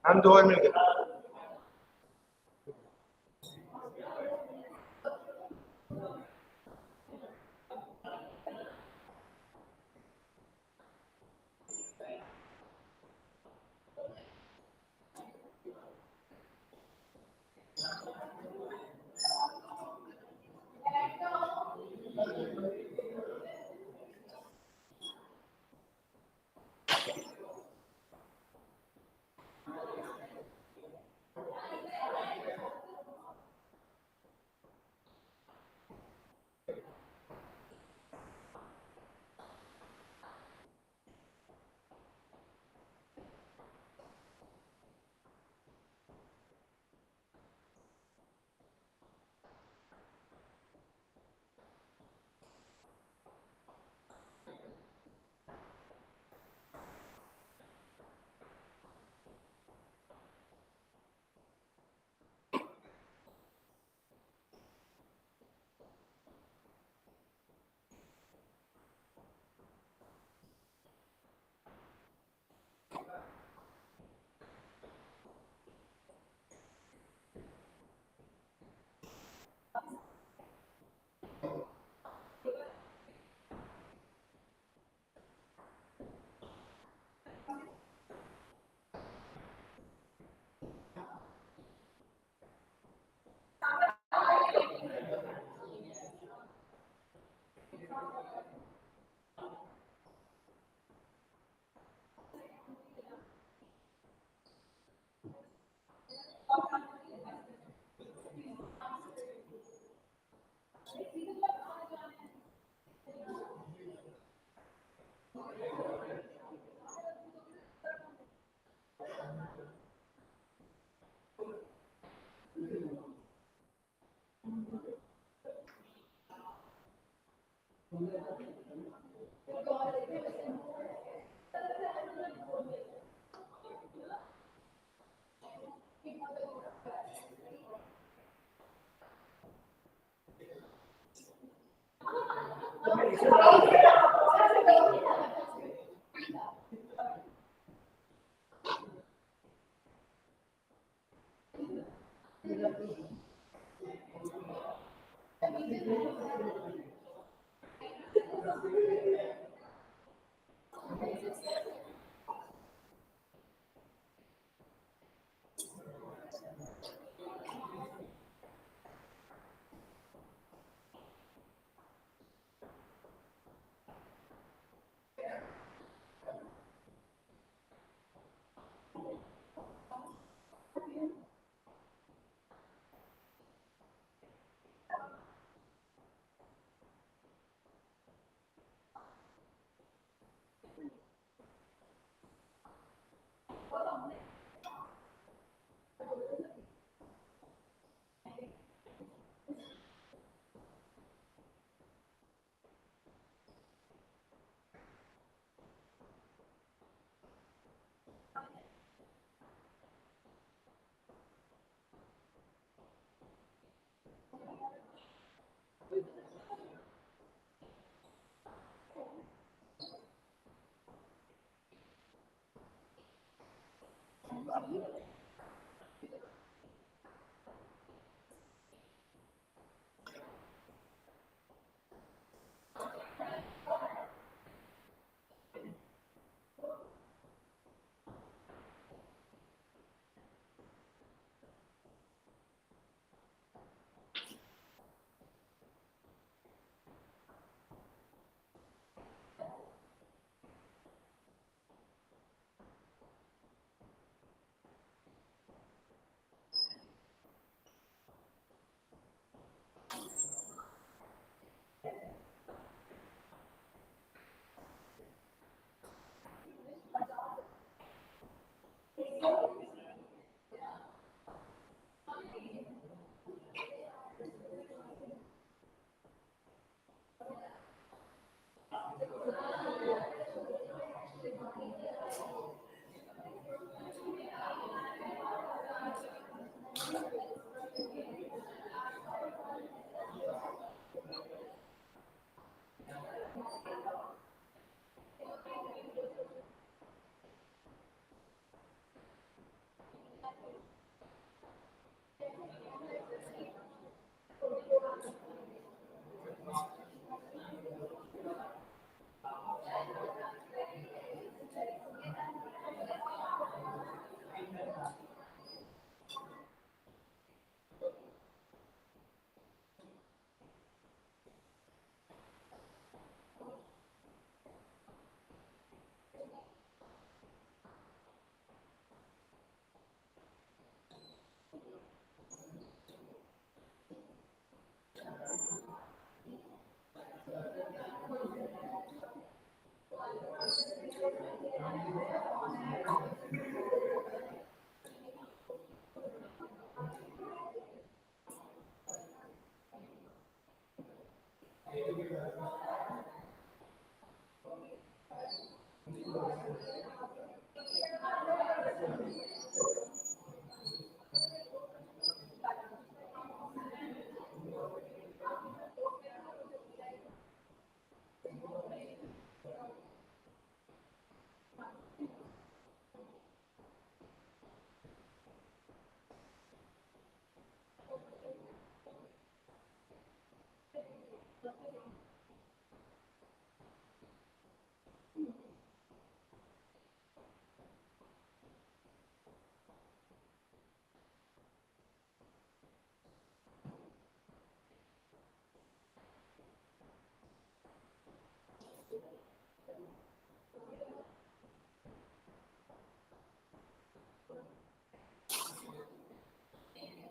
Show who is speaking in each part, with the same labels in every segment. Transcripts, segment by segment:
Speaker 1: हम 2 और मिल गए।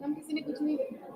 Speaker 2: हम किसी ने कुछ नहीं देखा।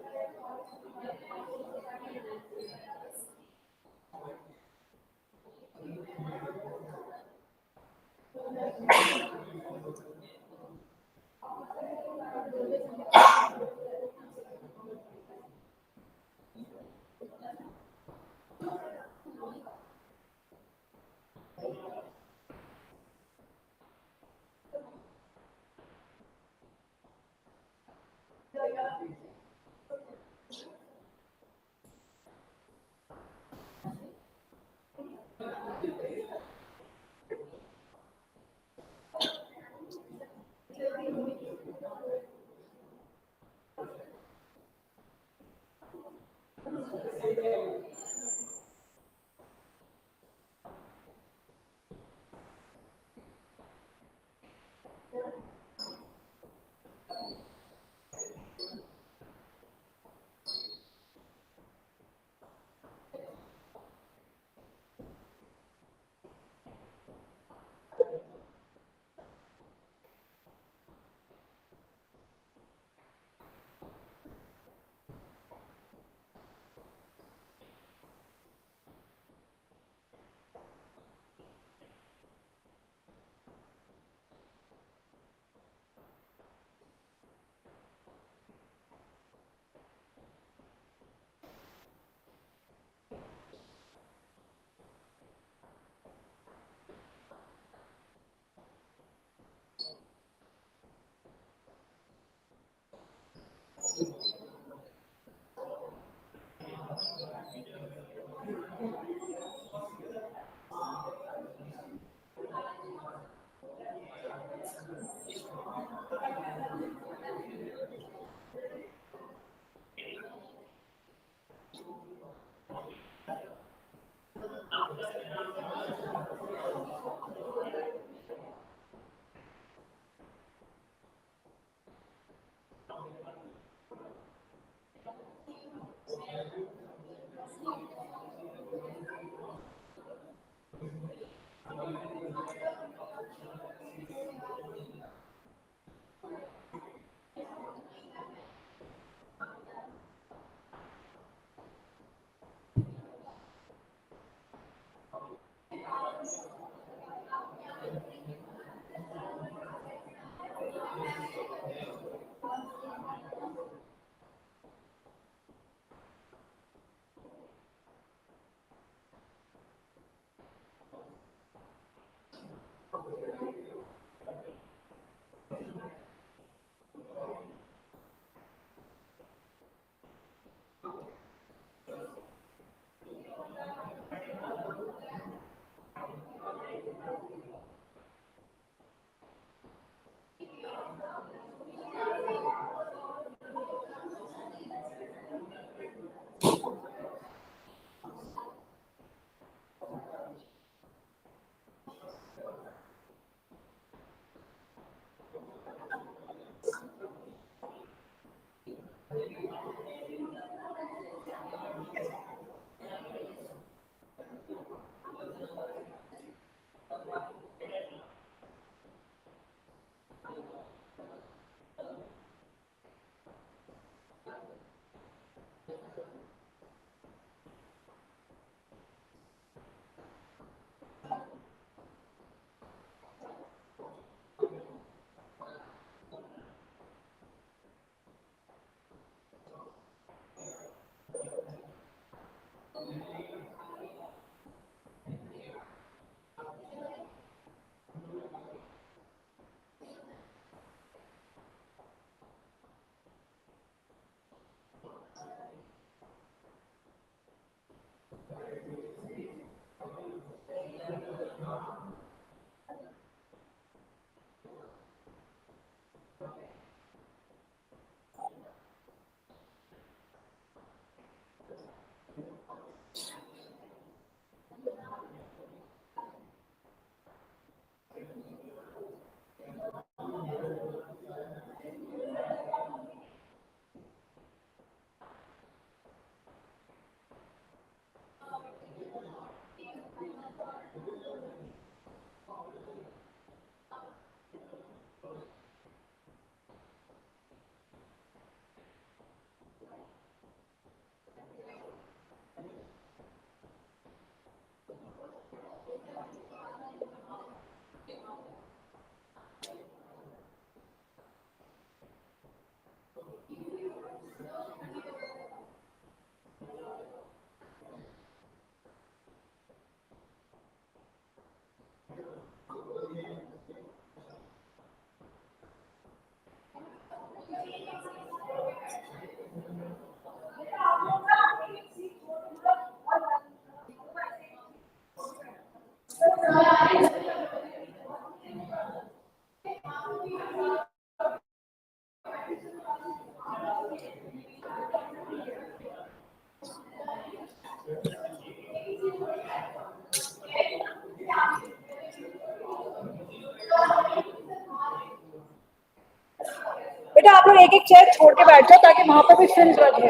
Speaker 2: एक चेयर छोड़ के बैठ जाओ ताकि वहां पर भी फ्रिंज लगे।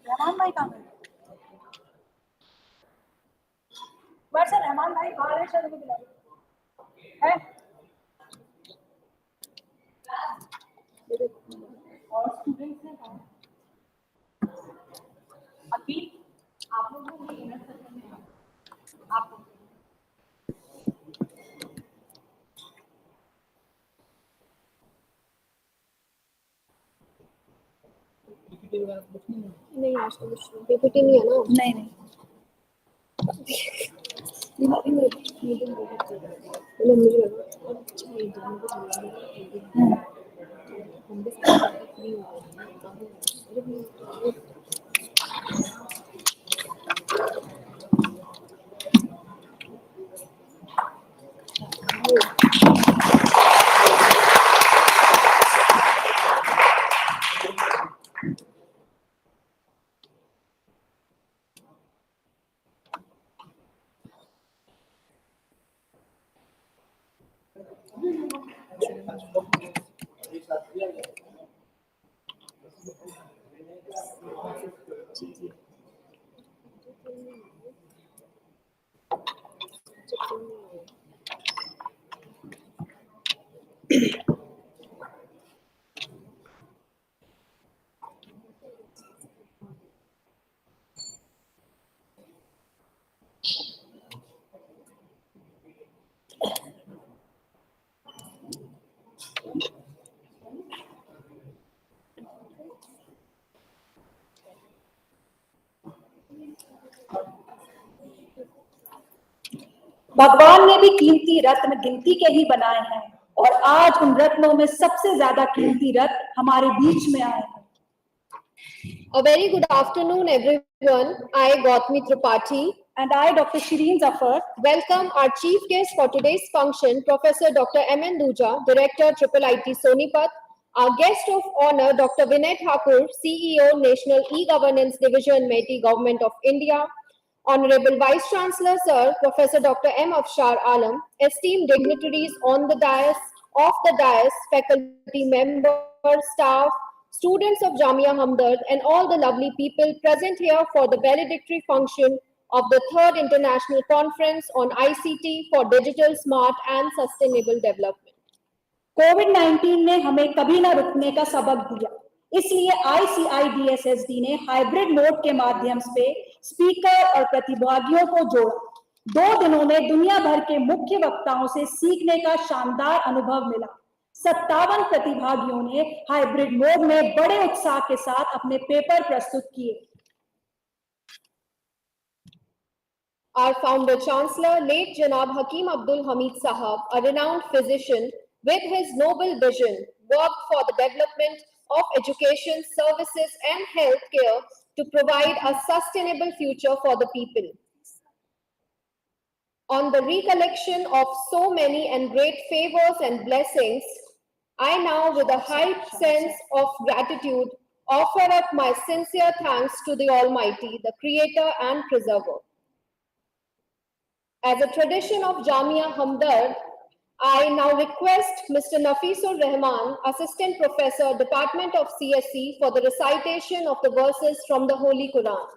Speaker 2: रहमान भाई कहाँ गए? वैसे रहमान भाई बाहर है, शायद बुलाओ है। और स्टूडेंट्स ने कहा अभी आप लोगों को इनर सर्कल में आप
Speaker 3: नहीं आज तो पीपीटी नहीं है ना।
Speaker 2: नहीं भगवान ने भी कीमती रत्न गिनती के ही बनाए हैं और आज उन रत्नों में सबसे ज्यादा कीमती रत्न हमारे बीच में आए हैं।
Speaker 3: A very good afternoon, everyone. I, Gautami Tripathi,
Speaker 2: and I, Dr. Shireen Zafar,
Speaker 3: welcome our chief guest for today's function, Professor Dr. M.N. Duja, Director, IIIT Sonipat, our guest of honor, Dr. Vinay Thakur, CEO, National E-Governance Division, Meiti Government of India, Honorable Vice Chancellor, Sir, Professor Dr. M. Afshar Alam, esteemed dignitaries on the dais, off the dais, faculty members, staff, students of Jamia Hamdard, and all the lovely people present here for the valedictory function of the 3rd International Conference on ICT for Digital, Smart and Sustainable Development.
Speaker 2: कोविड-19 ने हमें कभी ना रुकने का सबक दिया, इसलिए ICIDSSD ने हाइब्रिड मोड के माध्यम से स्पीकर और प्रतिभागियों को जोड़ा। 2 दिनों में दुनिया भर के मुख्य वक्ताओं से सीखने का शानदार अनुभव मिला। 57 प्रतिभागियों ने हाइब्रिड मोड में बड़े उत्साह के साथ अपने पेपर प्रस्तुत किए।
Speaker 3: Our founder chancellor, late Janab Hakim Abdul Hamid Sahab, a renowned physician with his noble vision, worked for the development of education, services and healthcare to provide a sustainable future for the people. On the recollection of so many and great favors and blessings, I now, with a high sense of gratitude, offer up my sincere thanks to the Almighty, the Creator and Preserver. As a tradition of Jamia Hamdard, I now request Mr. Nafisur Rahman, Assistant Professor, Department of CSE, for the recitation of the verses from the Holy Quran.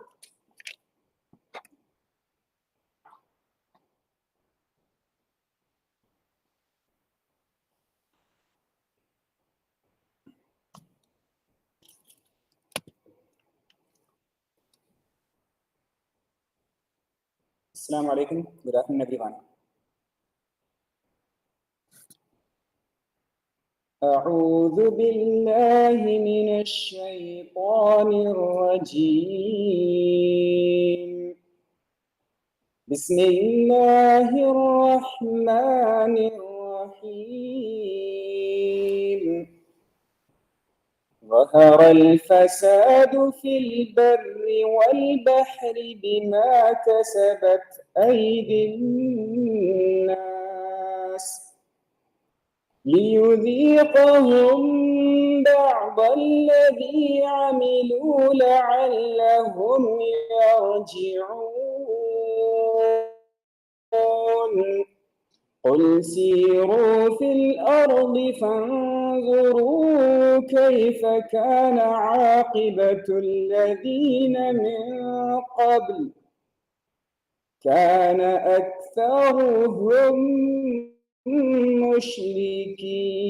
Speaker 4: Assalamu alaikum. Good afternoon, everyone. أعوذ بالله من الشيطان الرجيم. بسم الله الرحمن الرحيم. ظهر الفساد في البر والبحر بما كسبت أيدي الناس ليذيقهم بعض الذي عملوا لعلهم يرجعون قل سيروا في الأرض فانظروا كيف كان عاقبة الذين من قبل كان أكثرهم مشركين.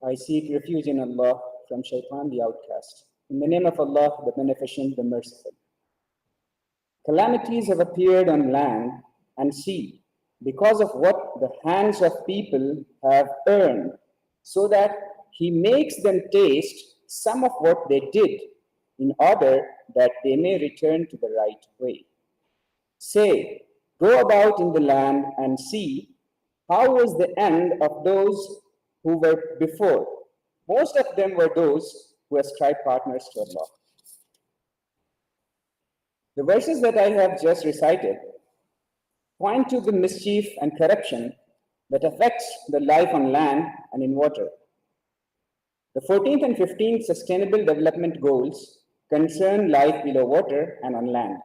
Speaker 4: I seek refuge in Allah from Shaitan the outcast. In the name of Allah, the Beneficent, the Merciful. Calamities have appeared on land and sea because of what the hands of people have earned, so that He makes them taste some of what they did, in order that they may return to the right way. Say, go about in the land and see how was the end of those who were before. Most of them were those who ascribed partners to Allah. The verses that I have just recited point to the mischief and corruption that affects the life on land and in water. The 14th and 15th Sustainable Development Goals concern life below water and on land.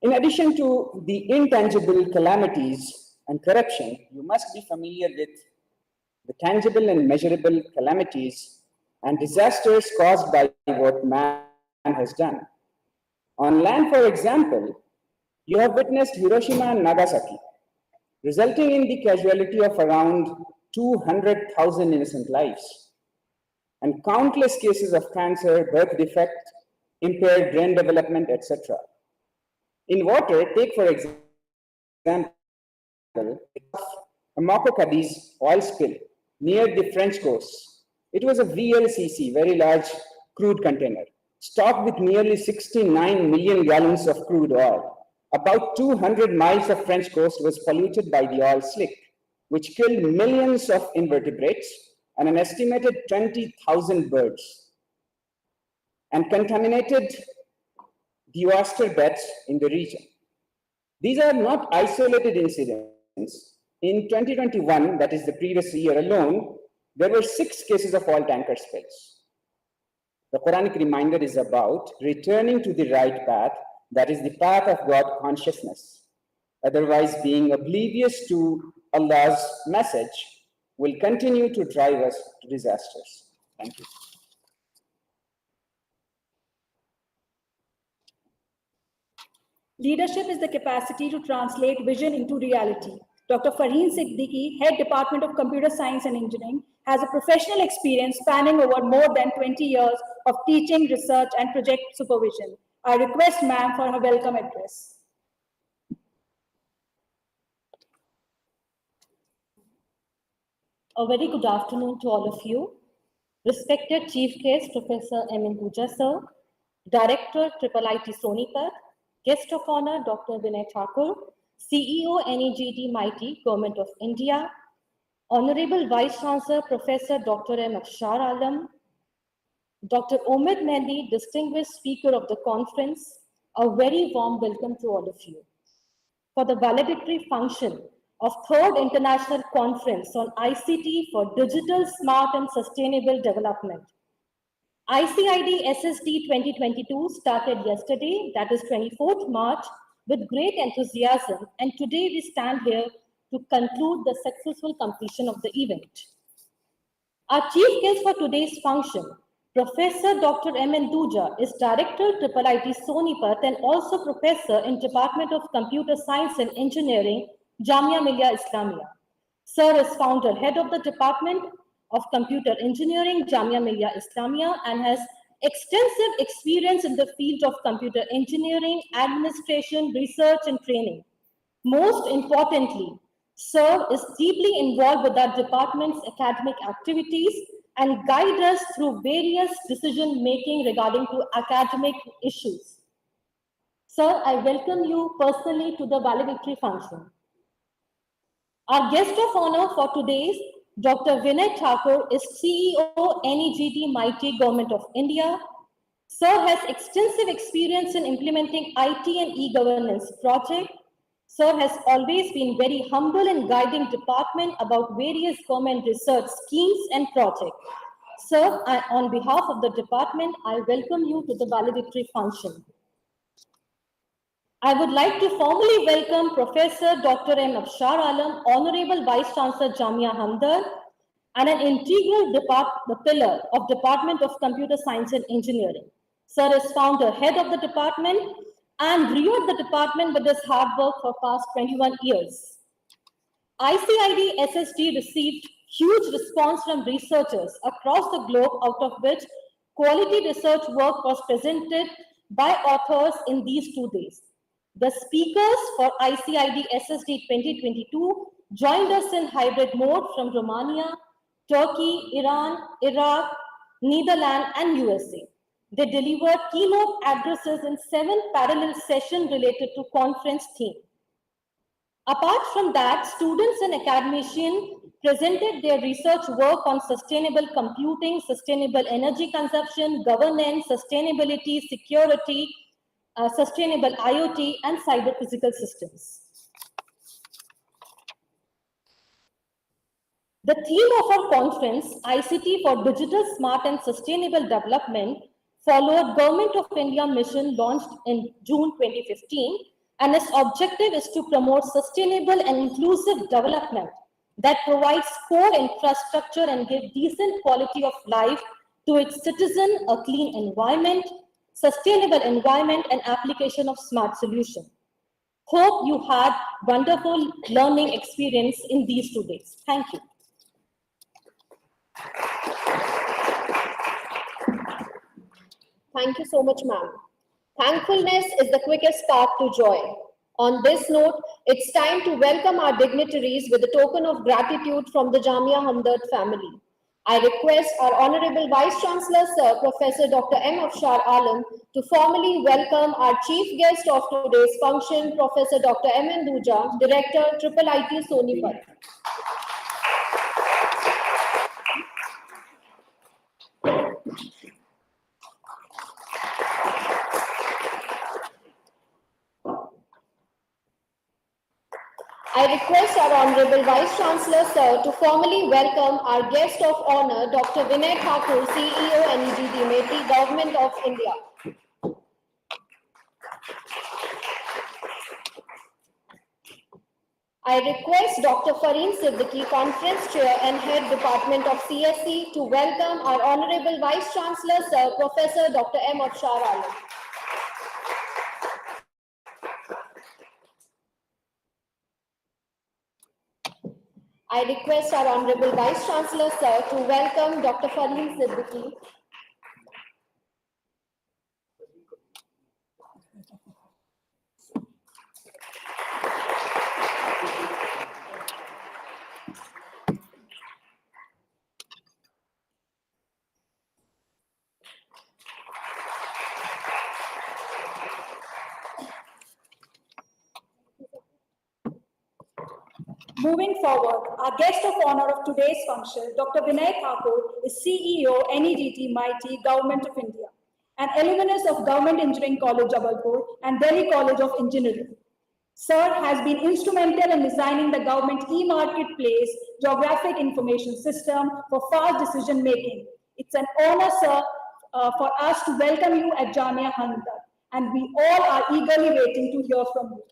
Speaker 4: In addition to the intangible calamities and corruption, you must be familiar with the tangible and measurable calamities and disasters caused by what man has done. On land, for example, you have witnessed Hiroshima and Nagasaki, resulting in the casualty of around 200,000 innocent lives, and countless cases of cancer, birth defect, impaired brain development, etc. In water, take for example, Amoco Cadiz oil spill near the French coast. It was a VLCC, very large crude container, stocked with nearly 69 million gallons of crude oil. About 200 miles of French coast was polluted by the oil slick, which killed millions of invertebrates and an estimated 20,000 birds, and contaminated the oyster beds in the region. These are not isolated incidents. In 2021, that is the previous year alone, there were 6 cases of oil tanker spills. The Quranic reminder is about returning to the right path, that is the path of God consciousness. Otherwise, being oblivious to Allah's message will continue to drive us to disasters. Thank you.
Speaker 2: Leadership is the capacity to translate vision into reality. Dr. Farheen Siddiqui, Head Department of Computer Science and Engineering, has a professional experience spanning over more than 20 years of teaching, research, and project supervision. I request ma'am for her welcome address.
Speaker 5: A very good afternoon to all of you. Respected Chief Guest, Professor M. Duja, sir, Director, IIIT Sonipat, Guest of Honor, Dr. Vinay Thakur, CEO, NEGT Mighty, Government of India, Honorable Vice Chancellor, Professor Dr. M. Afshar Alam, Dr. Omid Mehdi, Distinguished Speaker of the Conference, a very warm welcome to all of you. For the valedictory function of 3rd International Conference on ICT for Digital, Smart and Sustainable Development. ICID SSD 2022 started yesterday, that is 24th March, with great enthusiasm, and today we stand here to conclude the successful completion of the event. Our chief guest for today's function, Professor Dr. M. Duja, is Director, IIIT Sonipat, and also Professor in Department of Computer Science and Engineering, Jamia Millia Islamia. Sir is founder, head of the Department of Computer Engineering, Jamia Millia Islamia, and has extensive experience in the field of computer engineering, administration, research, and training. Most importantly, Sir is deeply involved with our department's academic activities and guide us through various decision-making regarding to academic issues. Sir, I welcome you personally to the valedictory function. Our guest of honor for today's Dr. Vinay Thakur is CEO, NEGT Mighty, Government of India. Sir has extensive experience in implementing IT and e-governance projects. Sir has always been very humble in guiding department about various government research schemes and projects. Sir, on behalf of the department, I welcome you to the valedictory function. I would like to formally welcome Professor Dr. M. Afshar Alam, Honorable Vice Chancellor Jamia Hamdard, and an integral pillar of Department of Computer Science and Engineering. Sir is founder head of the department and reared the department with his hard work for past 21 years. ICID SSD received huge response from researchers across the globe, out of which quality research work was presented by authors in these 2 days. The speakers for ICID SSD 2022 joined us in hybrid mode from Romania, Turkey, Iran, Iraq, Netherlands, and USA. They delivered keynote addresses in 7 parallel sessions related to conference theme. Apart from that, students and academicians presented their research work on sustainable computing, sustainable energy consumption, governance, sustainability, security, sustainable IoT, and cyber physical systems. The theme of our conference, ICT for Digital, Smart and Sustainable Development, followed Government of India mission launched in June 2015, and its objective is to promote sustainable and inclusive development that provides core infrastructure and give decent quality of life to its citizens, a clean environment, sustainable environment, and application of smart solutions. Hope you had wonderful learning experience in these 2 days. Thank you.
Speaker 3: Thank you so much, ma'am. Thankfulness is the quickest path to joy. On this note, it's time to welcome our dignitaries with a token of gratitude from the Jamia Hamdard family. I request our Honorable Vice Chancellor, Sir, Professor Dr. M. Afshar Alam, to formally welcome our chief guest of today's function, Professor Dr. M. Duja, Director, IIIT Sonipat. I request our Honorable Vice Chancellor, Sir, to formally welcome our guest of honor, Dr. Vinay Thakur, CEO, NED Dimeti, Government of India. I request Dr. Fareen Siddiqui, Conference Chair and Head Department of CSE, to welcome our Honorable Vice Chancellor, Sir, Professor Dr. M. Afshar Alam. I request our Honorable Vice Chancellor, Sir, to welcome Dr. Fareen Siddiqui.
Speaker 2: Moving forward, our guest of honor of today's function, Dr. Vinay Thakur, is CEO, NEDT MIT, Government of India, and alumnus of Government Engineering College, Jabalpur, and Delhi College of Engineering. Sir has been instrumental in designing the government e-marketplace geographic information system for fast decision making. It's an honor, sir, for us to welcome you at Jamia Hamdard, and we all are eagerly waiting to hear from you.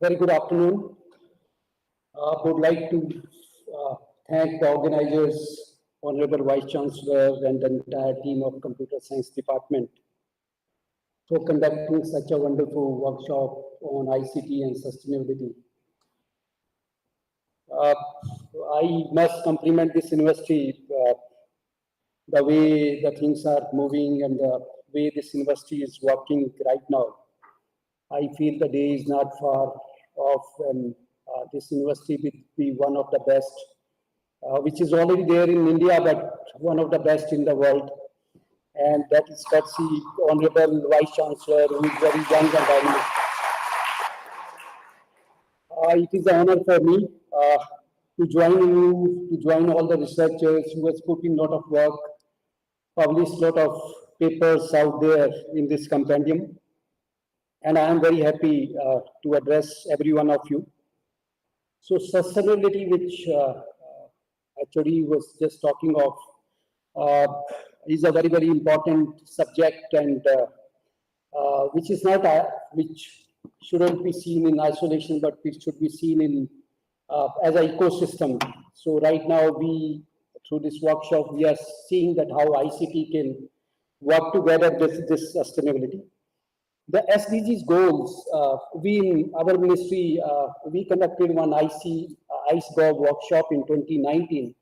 Speaker 6: Very good afternoon. Would like to thank the organizers, Honorable Vice Chancellor and the entire team of Computer Science Department for conducting such a wonderful workshop on ICT and sustainability. I must compliment this university, the way the things are moving and the way this university is working right now. I feel the day is not far off when this university will be one of the best, which is already there in India, but one of the best in the world. And that is courtesy Honorable Vice Chancellor, who is very young and dynamic. it is an honor for me to join you, to join all the researchers who has put in a lot of work, published a lot of papers out there in this compendium. And I am very happy to address every one of you. So sustainability, which actually was just talking of, is a very, very important subject, and which is not, which shouldn't be seen in isolation, but which should be seen in as an ecosystem. So right now through this workshop, we are seeing that how ICT can work together with this sustainability. The SDGs goals, we in our ministry, we conducted one ICE-GOV workshop in 2019.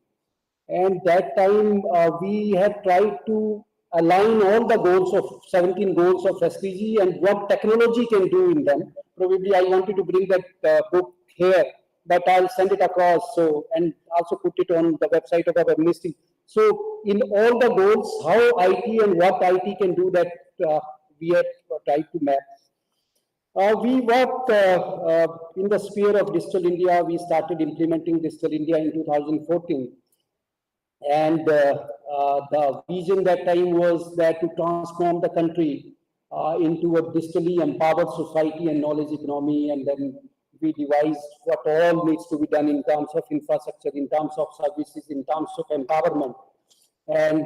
Speaker 6: And that time we have tried to align all the goals of 17 goals of SDG and what technology can do in them. Probably I wanted to bring that book here, but I'll send it across, so, and also put it on the website of our ministry. So in all the goals, how IT and what IT can do, that we have tried to map. We worked in the sphere of Digital India. We started implementing Digital India in 2014. And the vision that time was that to transform the country into a digitally empowered society and knowledge economy. And then we devised what all needs to be done in terms of infrastructure, in terms of services, in terms of empowerment. And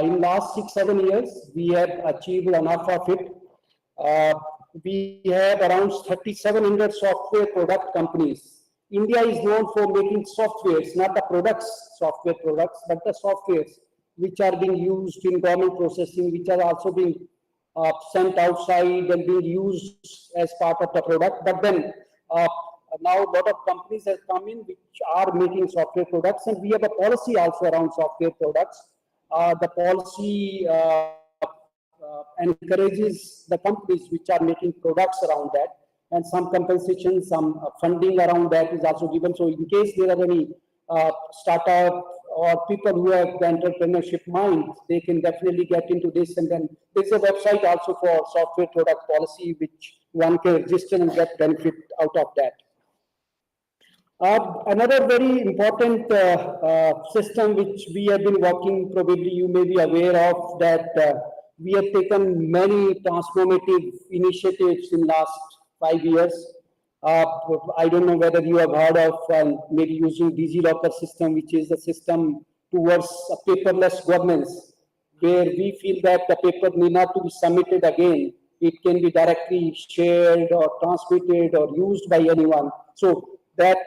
Speaker 6: in last 6-7 years, we have achieved enough of it. We have around 3,700 software product companies. India is known for making softwares, not the products, software products, but the softwares which are being used in government processing, which are also being sent outside and being used as part of the product. But then now a lot of companies have come in which are making software products, and we have a policy also around software products. The policy encourages the companies which are making products around that, and some compensation, some funding around that is also given. So in case there are any startup or people who have the entrepreneurship mind, they can definitely get into this. And then there's a website also for software product policy, which one can register and get benefit out of that. Another very important system which we have been working, probably you may be aware of, that we have taken many transformative initiatives in last 5 years. I don't know whether you have heard of maybe using DigiLocker system, which is a system towards a paperless governance, where we feel that the paper need not to be submitted again. It can be directly shared or transmitted or used by anyone. So that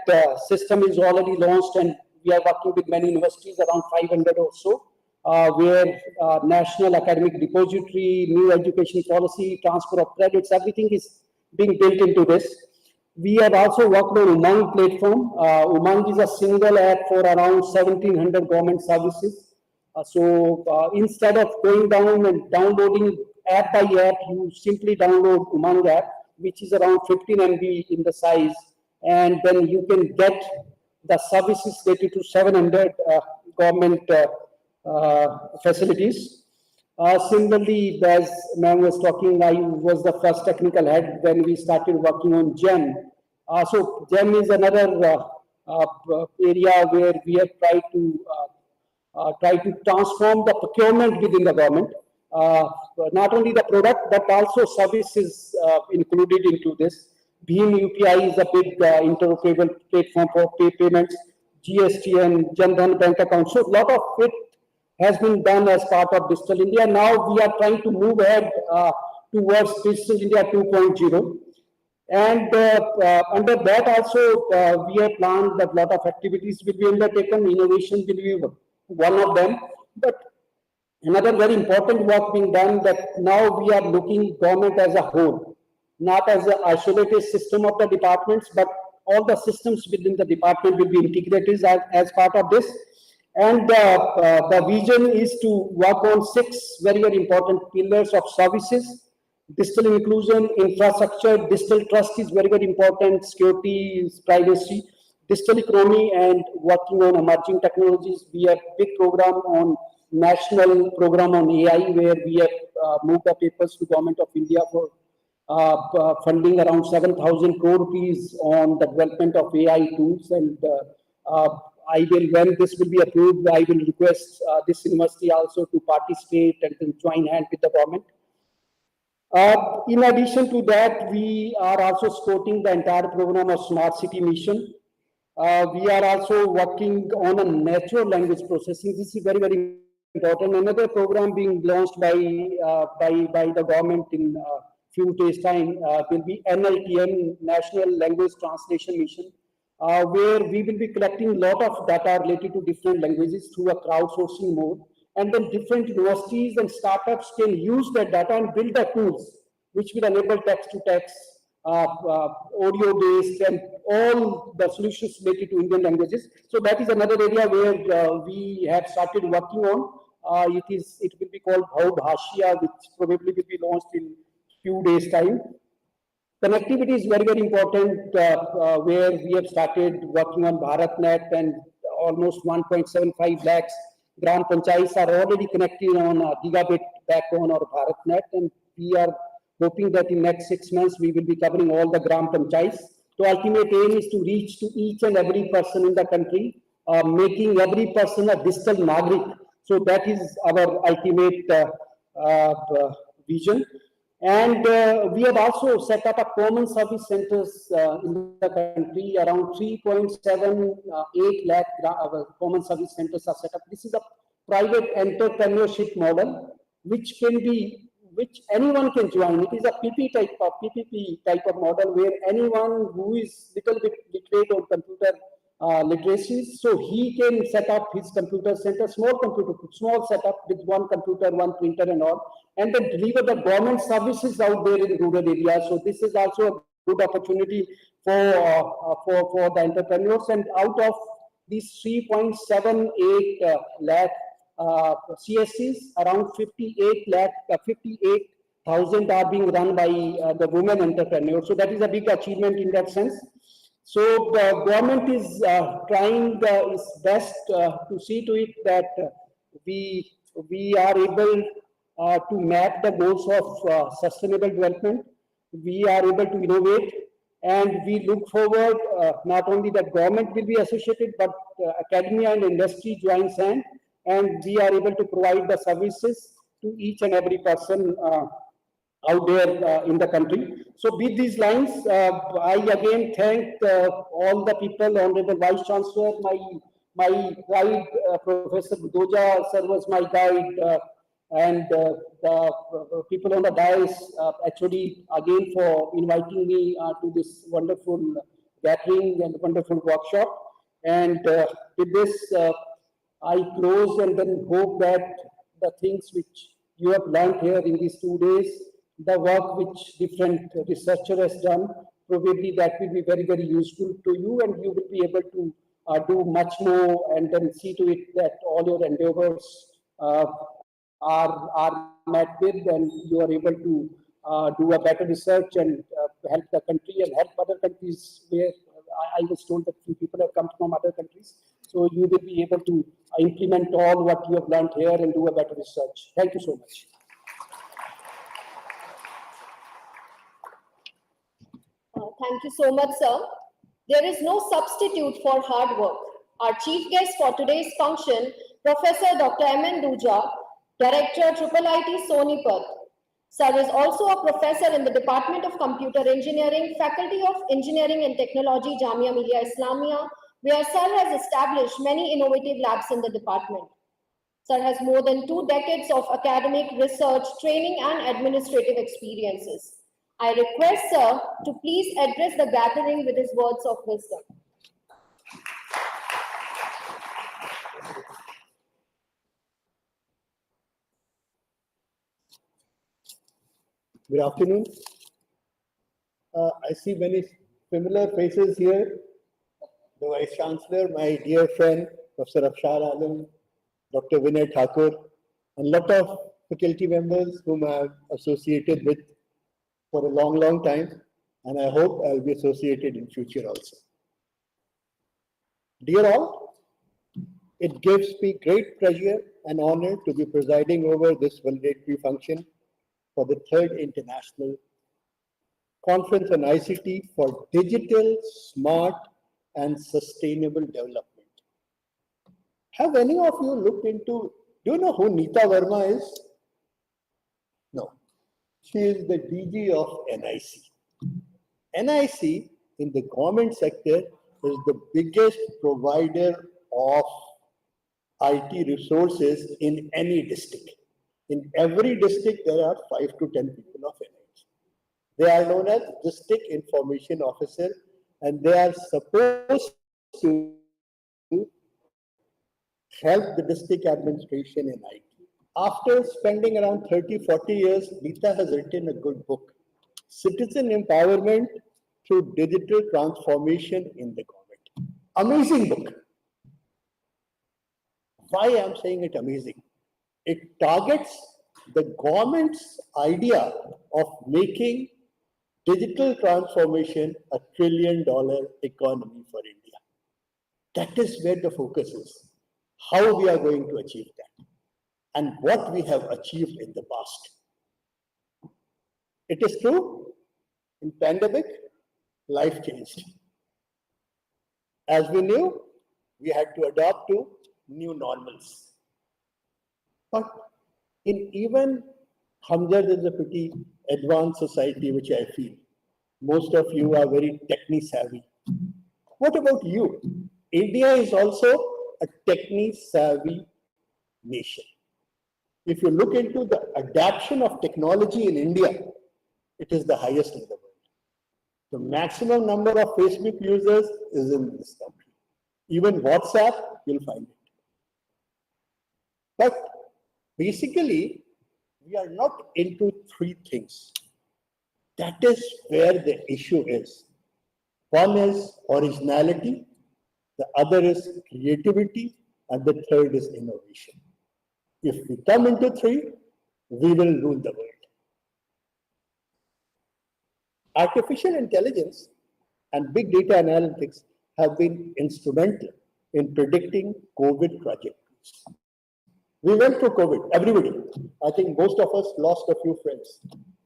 Speaker 6: system is already launched, and we are working with many universities, around 500 or so, where National Academic Depository, new education policy, transfer of credits, everything is being built into this. We have also worked on Umang platform. Umang is a single app for around 1,700 government services. So instead of going down and downloading app by app, you simply download Umang app, which is around 15 MB in the size, and then you can get the services related to 700 government facilities. Similarly, as ma'am was talking, I was the first technical head when we started working on GEM. So GEM is another area where we have tried to transform the procurement within the government. Not only the product, but also services included into this. Bhim UPI is a big interoperable platform for payments, GST and Jan Dhan bank account. So a lot of it has been done as part of Digital India. Now we are trying to move ahead towards Digital India 2.0. And under that also, we have planned that a lot of activities will be undertaken. Innovation will be one of them. But another very important work being done, that now we are looking government as a whole, not as an isolated system of the departments, but all the systems within the department will be integrated as part of this. And the vision is to work on 6 very, very important pillars of services: digital inclusion, infrastructure, digital trust is very, very important, security, privacy, digital economy, and working on emerging technologies. We have a big program on national program on AI, where we have moved the papers to Government of India for funding around 7,000 crore rupees on the development of AI tools. And I will, when this will be approved, I will request this university also to participate and to join hand with the government. In addition to that, we are also supporting the entire program of Smart City Mission. We are also working on a natural language processing. This is very, very important. Another program being launched by the government in few days' time will be NLTM, National Language Translation Mission, where we will be collecting a lot of data related to different languages through a crowdsourcing mode. And then different universities and startups can use that data and build the tools which will enable text-to-text, audio-based, and all the solutions related to Indian languages. So that is another area where we have started working on. It will be called Bhaubhashya, which probably will be launched in few days' time. Connectivity is very, very important, where we have started working on BharatNet, and almost 1.75 lakhs Gram Panchayats are already connected on a gigabit backbone or BharatNet, and we are hoping that in next 6 months we will be covering all the Gram Panchayats. So ultimate aim is to reach to each and every person in the country, making every person a digital Nagrik. So that is our ultimate vision. And we have also set up a common service centers in the country. Around 3.78 lakh common service centers are set up. This is a private entrepreneurship model, which anyone can join. It is a PPP type of model, where anyone who is little bit literate on computer literacy, so he can set up his computer center, small setup with one computer, one printer and all, and then deliver the government services out there in rural areas. So this is also a good opportunity for the entrepreneurs. And out of these 3.78 lakh CSCs, around 58,000 are being run by the women entrepreneurs. So that is a big achievement in that sense. So the government is trying its best to see to it that we are able to map the goals of sustainable development. We are able to innovate, and we look forward not only that government will be associated, but academia and industry joins hand, and we are able to provide the services to each and every person out there in the country. So with these lines, I again thank all the people, Honorable Vice Chancellor, my guide, Professor Budoja, sir was my guide, and the people on the dais, actually, again, for inviting me to this wonderful gathering and wonderful workshop. And with this, I close and then hope that the things which you have learned here in these 2 days, the work which different researcher has done, probably that will be very, very useful to you, and you will be able to do much more, and then see to it that all your endeavors are met with, and you are able to do a better research and help the country and help other countries where I was told that few people have come from other countries. So you will be able to implement all what you have learned here and do a better research. Thank you so much.
Speaker 3: Thank you so much, sir. There is no substitute for hard work. Our chief guest for today's function, Professor Dr. M.N. Duja, Director, IIIT Sonipat. Sir is also a professor in the Department of Computer Engineering, Faculty of Engineering and Technology, Jamia Millia Islamia, where Sir has established many innovative labs in the department. Sir has more than 2 decades of academic research, training, and administrative experiences. I request Sir to please address the gathering with his words of wisdom.
Speaker 7: Good afternoon. I see many familiar faces here. The Vice Chancellor, my dear friend, Professor Afshar Alam, Dr. Vinay Thakur, and a lot of faculty members whom I have associated with for a long, long time, and I hope I'll be associated in future also. Dear all, it gives me great pleasure and honor to be presiding over this valedictory function for the 3rd International conference on ICT for digital, smart, and sustainable development. Have any of you looked into, do you know who Neeta Verma is? No. She is the DG of NIC. NIC in the government sector is the biggest provider of IT resources in any district. In every district, there are 5 to 10 people of NIC. They are known as District Information Officer, and they are supposed to help the district administration in IT. After spending around 30-40 years, Neeta has written a good book, Citizen Empowerment through Digital Transformation in the Government. Amazing book. Why I'm saying it amazing? It targets the government's idea of making digital transformation a $1 trillion economy for India. That is where the focus is. How we are going to achieve that and what we have achieved in the past. It is true, in pandemic, life changed. As we knew, we had to adapt to new normals. But in even Hamdard is a pretty advanced society, which I feel. Most of you are very techni savvy. What about you? India is also a techni savvy nation. If you look into the adoption of technology in India, it is the highest in the world. The maximum number of Facebook users is in this country. Even WhatsApp, you'll find it. But basically, we are not into three things. That is where the issue is. One is originality, the other is creativity, and the third is innovation. If we come into three, we will rule the world. Artificial intelligence and big data analytics have been instrumental in predicting COVID trajectories. We went through COVID, everybody. I think most of us lost a few friends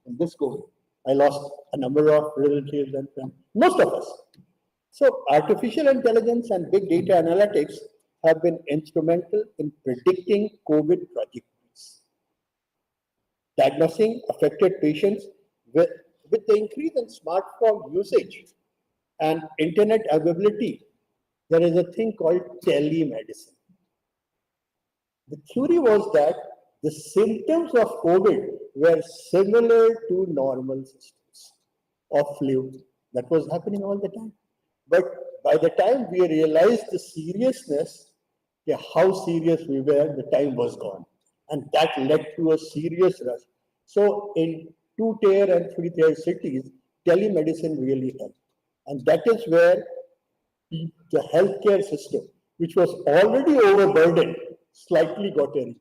Speaker 7: in this COVID. I lost a number of relatives and friends, most of us. So artificial intelligence and big data analytics have been instrumental in predicting COVID trajectories. Diagnosing affected patients with the increase in smartphone usage and internet availability, there is a thing called telemedicine. The theory was that the symptoms of COVID were similar to normal systems of flu that was happening all the time. But by the time we realized the seriousness, how serious we were, the time was gone. And that led to a serious rush. So in 2-tier and 3-tier cities, telemedicine really helped. And that is where the healthcare system, which was already overburdened, slightly got a relief.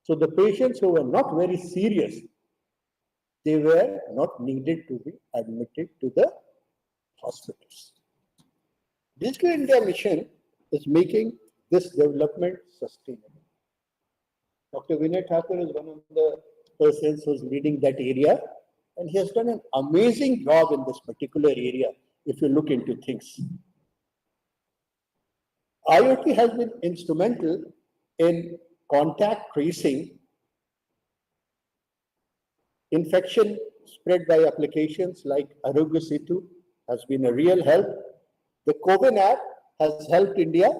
Speaker 7: So the patients who were not very serious, they were not needed to be admitted to the hospitals. Digital India Mission is making this development sustainable. Dr. Vinay Thakur is one of the persons who's leading that area, and he has done an amazing job in this particular area if you look into things. IoT has been instrumental in contact tracing, infection spread by applications like Arogya Setu has been a real help. The COVID app has helped India.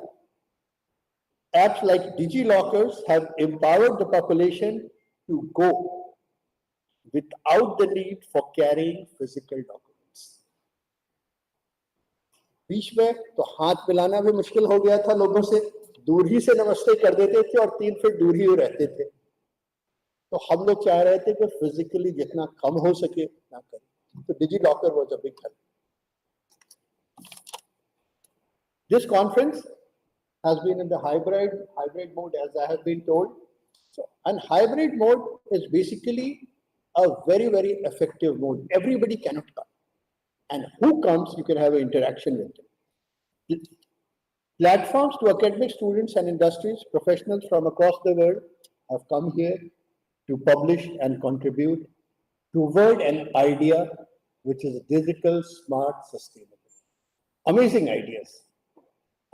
Speaker 7: Apps like DigiLockers have empowered the population to go without the need for carrying physical documents. बीच में तो हाथ मिलाना भी मुश्किल हो गया था, लोगों से दूर ही से नमस्ते कर देते थे और 3 फीट दूर ही रहते थे. तो हम लोग चाह रहे थे कि फिजिकली जितना कम हो सके ना करें. तो DigiLocker was a big help. This conference has been in the hybrid mode, as I have been told. So, and hybrid mode is basically a very, very effective mode. Everybody cannot come. And who comes, you can have an interaction with them. Platforms to academic students and industries, professionals from across the world have come here to publish and contribute toward an idea which is digital, smart, sustainable. Amazing ideas.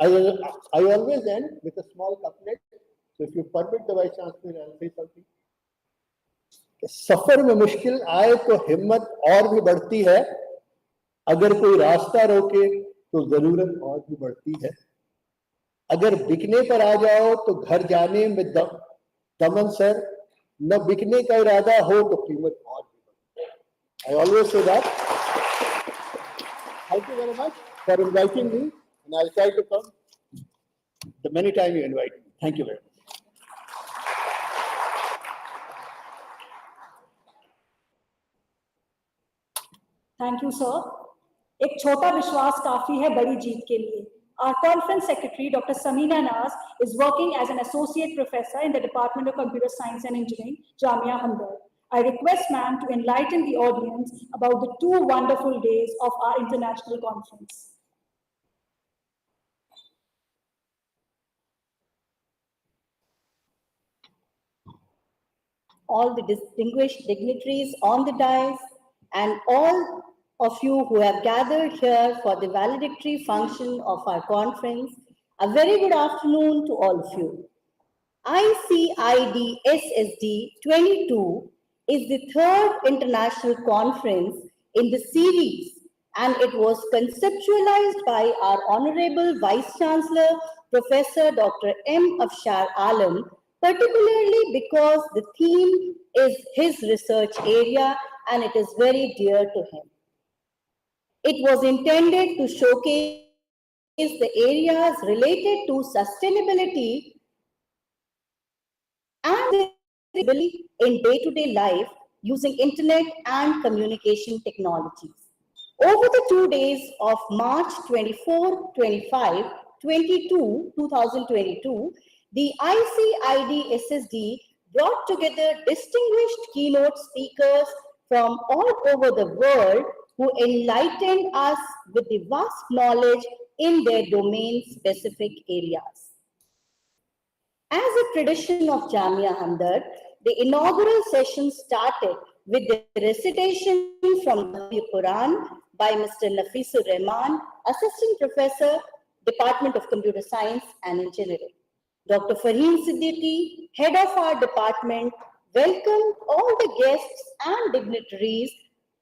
Speaker 7: I always end with a small couplet. So if you permit the Vice Chancellor, I'll say something. सफर में मुश्किल आए तो हिम्मत और भी बढ़ती है, अगर कोई रास्ता रोके तो जरूरत और भी बढ़ती है, अगर बिकने पर आ जाओ तो घर जाने में दमन सर, न बिकने का इरादा हो तो कीमत और भी बढ़ती है. I always say that. Thank you very much for inviting me, and I'll try to come the many times you invite me. Thank you very much.
Speaker 2: Thank you sir. एक छोटा विश्वास काफी है बड़ी जीत के लिए। Our conference secretary, Dr. Samina Naz, is working as an associate professor in the Department of Computer Science and Engineering, Jamia Hamdard. I request ma'am to enlighten the audience about the 2 wonderful days of our international conference.
Speaker 8: All the distinguished dignitaries on the dais, and all of you who have gathered here for the valedictory function of our conference, a very good afternoon to all of you. ICID SSD 22 is the 3rd international conference in the series, and it was conceptualized by our Honorable Vice Chancellor, Professor Dr. M. Afshar Alam, particularly because the theme is his research area and it is very dear to him. It was intended to showcase the areas related to sustainability and in day-to-day life using internet and communication technologies. Over the 2 days of March 24, 25, 22, 2022, the ICID SSD brought together distinguished keynote speakers from all over the world who enlightened us with the vast knowledge in their domain-specific areas. As a tradition of Jamia Hamdard, the inaugural session started with the recitation from the Quran by Mr. Nafisur Rahman, Assistant Professor, Department of Computer Science and Engineering. Dr. Farheen Siddiqui, head of our department, welcomed all the guests and dignitaries,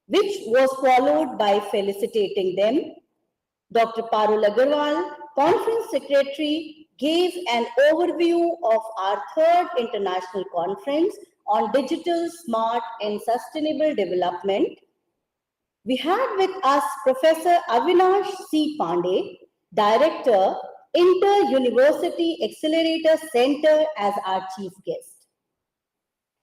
Speaker 8: which was followed by felicitating them. Dr. Parul Agarwal, conference secretary, gave an overview of our 3rd international conference on digital, smart and sustainable development. We had with us Professor Avinash C. Pandey, Director, Inter-University Accelerator Center, as our chief guest.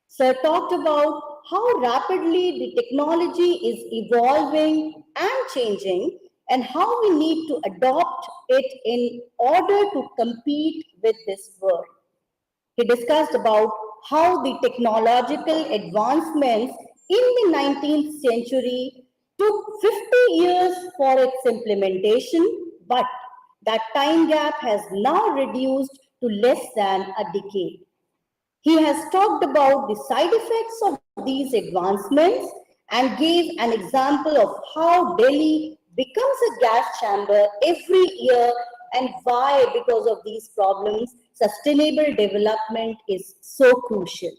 Speaker 8: Sir talked about how rapidly the technology is evolving and changing and how we need to adopt it in order to compete with this world. He discussed about how the technological advancements in the 19th century took 50 years for its implementation, but that time gap has now reduced to less than a decade. He has talked about the side effects of these advancements and gave an example of how Delhi becomes a gas chamber every year and why, because of these problems, sustainable development is so crucial.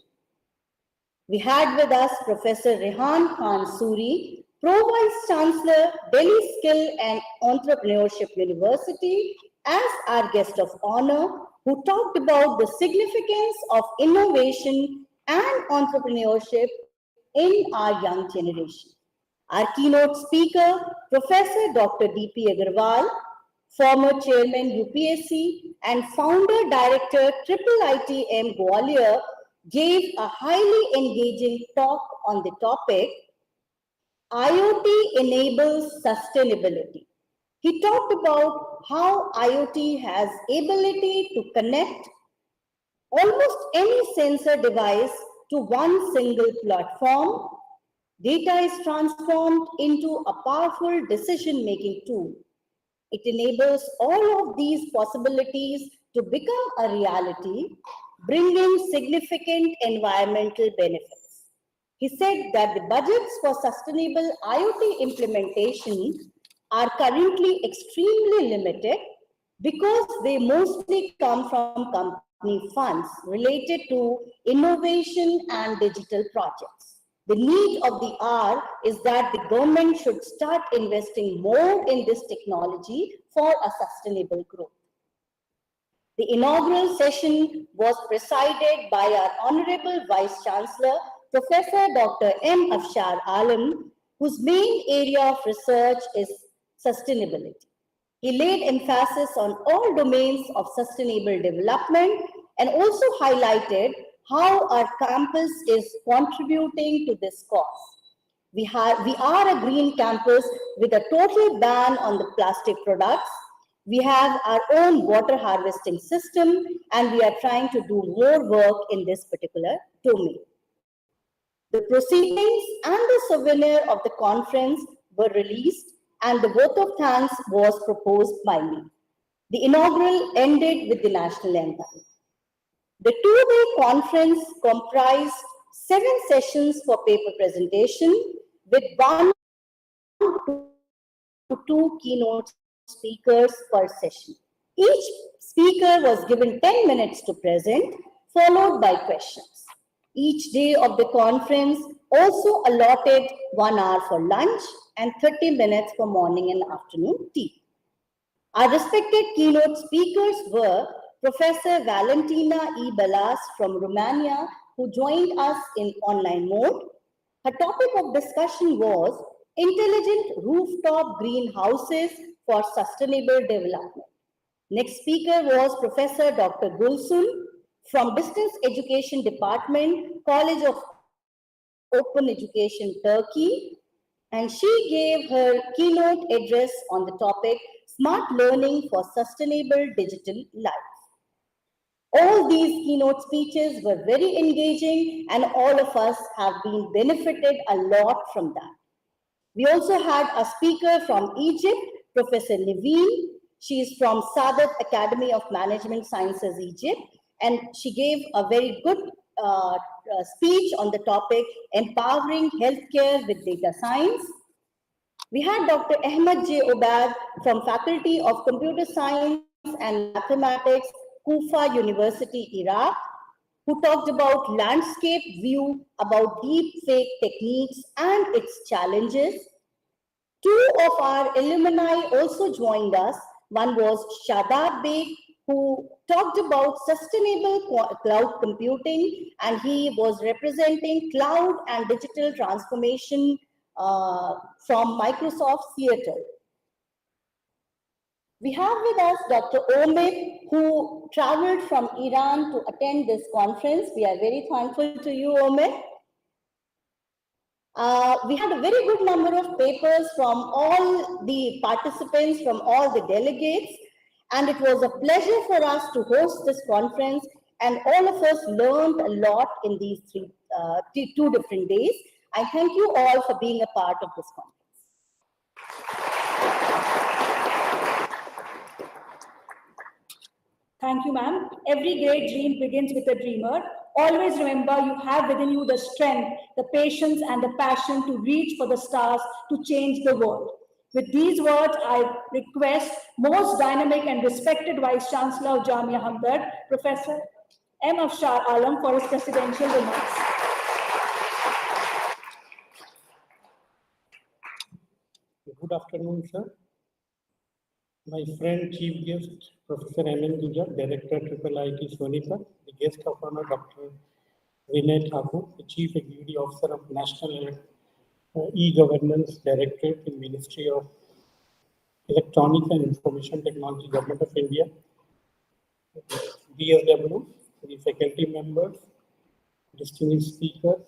Speaker 8: We had with us Professor Rehan Khan Suri, Pro-Vice Chancellor, Delhi Skill and Entrepreneurship University, as our guest of honor, who talked about the significance of innovation and entrepreneurship in our young generation. Our keynote speaker, Professor Dr. D.P. Agarwal, former chairman UPSC and founder director IITM Gwalior, gave a highly engaging talk on the topic, IoT enables sustainability. He talked about how IoT has ability to connect almost any sensor device to one single platform. Data is transformed into a powerful decision-making tool. It enables all of these possibilities to become a reality, bringing significant environmental benefits. He said that the budgets for sustainable IoT implementation are currently extremely limited because they mostly come from company funds related to innovation and digital projects. The need of the hour is that the government should start investing more in this technology for a sustainable growth. The inaugural session was presided by our Honorable Vice Chancellor, Professor Dr. M. Afshar Alam, whose main area of research is sustainability. He laid emphasis on all domains of sustainable development and also highlighted how our campus is contributing to this cause. We are a green campus with a total ban on the plastic products. We have our own water harvesting system, and we are trying to do more work in this particular domain. The proceedings and the souvenir of the conference were released, and the vote of thanks was proposed by me. The inaugural ended with the national anthem. The two-day conference comprised 7 sessions for paper presentation with 1 to 2 keynote speakers per session. Each speaker was given 10 minutes to present, followed by questions. Each day of the conference also allotted 1 hour for lunch and 30 minutes for morning and afternoon tea. Our respected keynote speakers were Professor Valentina E. Balas from Romania, who joined us in online mode. Her topic of discussion was intelligent rooftop greenhouses for sustainable development. Next speaker was Professor Dr. Gulsun from Distance Education Department, College of Open Education, Turkey, and she gave her keynote address on the topic Smart Learning for Sustainable Digital Life. All these keynote speeches were very engaging, and all of us have been benefited a lot from that. We also had a speaker from Egypt, Professor Nipm. She is from Sadat Academy of Management Sciences, Egypt, and she gave a very good speech on the topic, Empowering Healthcare with Data Science. We had Dr. Ahmed J. Obad from Faculty of Computer Science and Mathematics, Kufa University, Iraq, who talked about landscape view about deep fake techniques and its challenges. 2 of our alumni also joined us. One was Shadab Beg, who talked about sustainable cloud computing, and he was representing cloud and digital transformation from Microsoft Seattle. We have with us Dr. Omid, who traveled from Iran to attend this conference. We are very thankful to you, Omid. We had a very good number of papers from all the participants, from all the delegates, and it was a pleasure for us to host this conference, and all of us learned a lot in these 2 different days. I thank you all for being a part of this conference.
Speaker 2: Thank you, ma'am. Every great dream begins with a dreamer. Always remember you have within you the strength, the patience, and the passion to reach for the stars to change the world. With these words, I request most dynamic and respected Vice Chancellor of Jamia Hamdard, Professor M. Afshar Alam, for his presidential remarks.
Speaker 9: Good afternoon, sir. My friend, Chief Guest, Professor Amin Duja, Director, IIIT Sonipat, the guest of honor, Dr. Vinay Thakur, the Chief Executive Officer of National E-Governance Directorate in Ministry of Electronics and Information Technology, Government of India, DSW, the faculty members, distinguished speakers,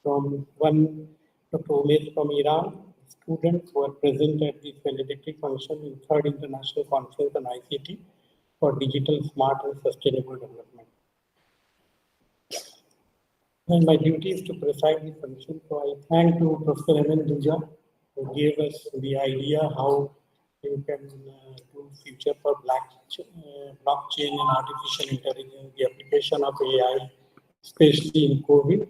Speaker 9: from one Dr. Umesh from Iran, students who are present at the valedictory function in 3rd International Conference on ICT for Digital, Smart and Sustainable Development. And my duty is to preside the function, so I thank to Professor Amin Duja, who gave us the idea how you can do future for blockchain and artificial intelligence, the application of AI, especially in COVID.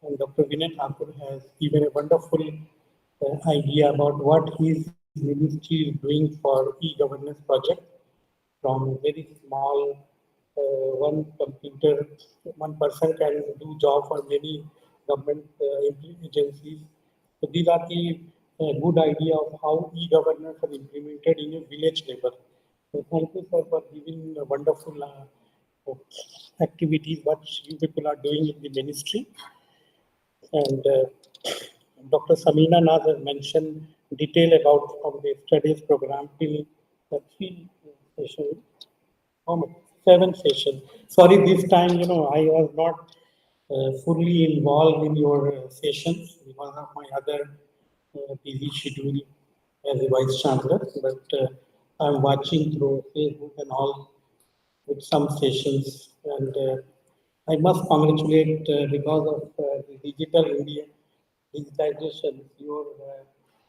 Speaker 9: and Dr. Vinay Thakur has given a wonderful idea about what his ministry is doing for e-governance project, from very small one computer, one person can do job for many government agencies. So these are the good idea of how e-governance are implemented in a village level. So thank you, sir, for giving a wonderful activities what you people are doing in the ministry. And Dr. Samina Naz has mentioned detail about from the studies program till the 3 sessions. How much? 7 sessions. Sorry, this time, I was not fully involved in your sessions because of my other busy schedule as a vice chancellor. But I'm watching through Facebook and all with some sessions. And I must congratulate because of the Digital India digitization. Your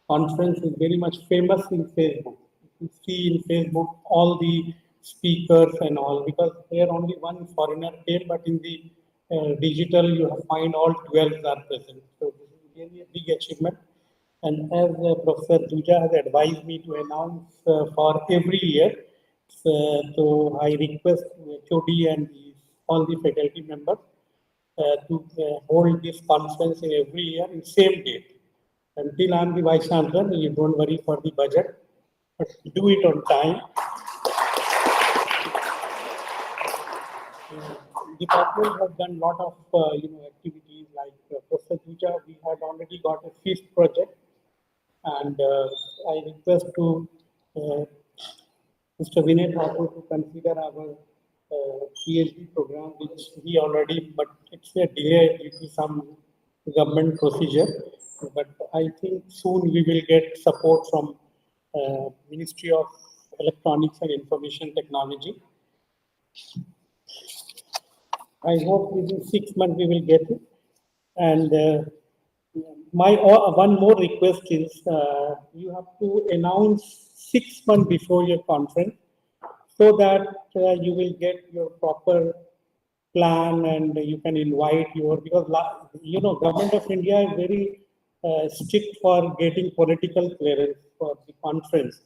Speaker 9: conference is very much famous in Facebook. You see in Facebook all the speakers and all, because there only one foreigner came, but in the digital you find all 12 are present. So this is really a big achievement. And as Professor Duja has advised me to announce for every year, so I request HOD and all the faculty members to hold this conference in every year in same date. Until I'm the Vice Chancellor, you don't worry for the budget, but do it on time. Department has done a lot of activities like Professor Duja. We had already got a 5th project, and I request to Mr. Vinay Thakur to consider our PhD program, which he already, but it's a delay due to some government procedure. But I think soon we will get support from Ministry of Electronics and Information Technology. I hope within 6 months we will get it. And my one more request is you have to announce 6 months before your conference, so that you will get your proper plan and you can invite because Government of India is very strict for getting political clearance for the conference.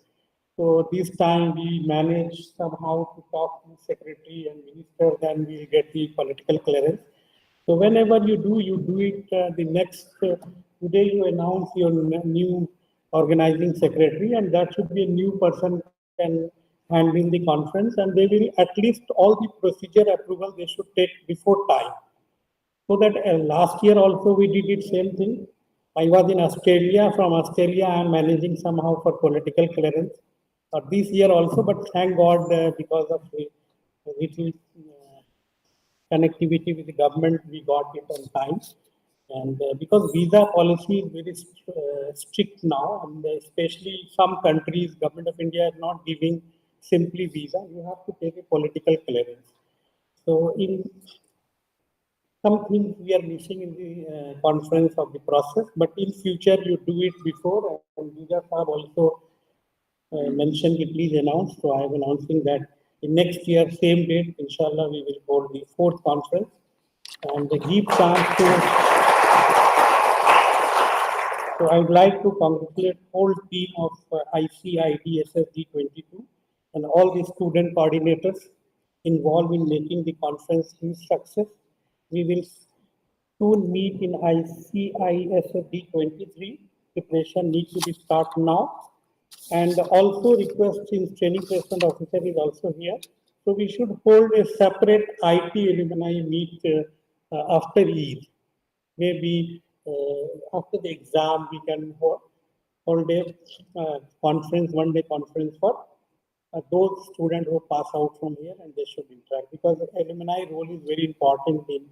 Speaker 9: So this time we managed somehow to talk to secretary and minister, then we'll get the political clearance. So whenever you do it the next today you announce your new organizing secretary, and that should be a new person can handle the conference, and they will at least all the procedure approval they should take before time. So that last year also we did it same thing. I was in Australia. From Australia, I am managing somehow for political clearance. This year also, but thank God because of the little connectivity with the government, we got it on time. And because visa policy is very strict now, and especially some countries, Government of India is not giving simply visa. You have to take a political clearance. So in some things we are missing in the conference of the process, but in future you do it before. And Duja Sahab also mentioned it, please announce. So I am announcing that in next year, same date, inshallah, we will hold the 4th conference and give chance to. So I would like to congratulate whole team of ICIDSSD 22 and all the student coordinators involved in making the conference huge success. We will soon meet in ICISSD 23. Preparation needs to be started now. And also request, since training placement officer is also here, so we should hold a separate IT alumni meet after Eid. Maybe after the exam, we can hold a conference, one-day conference for those students who pass out from here, and they should interact, because the alumni role is very important in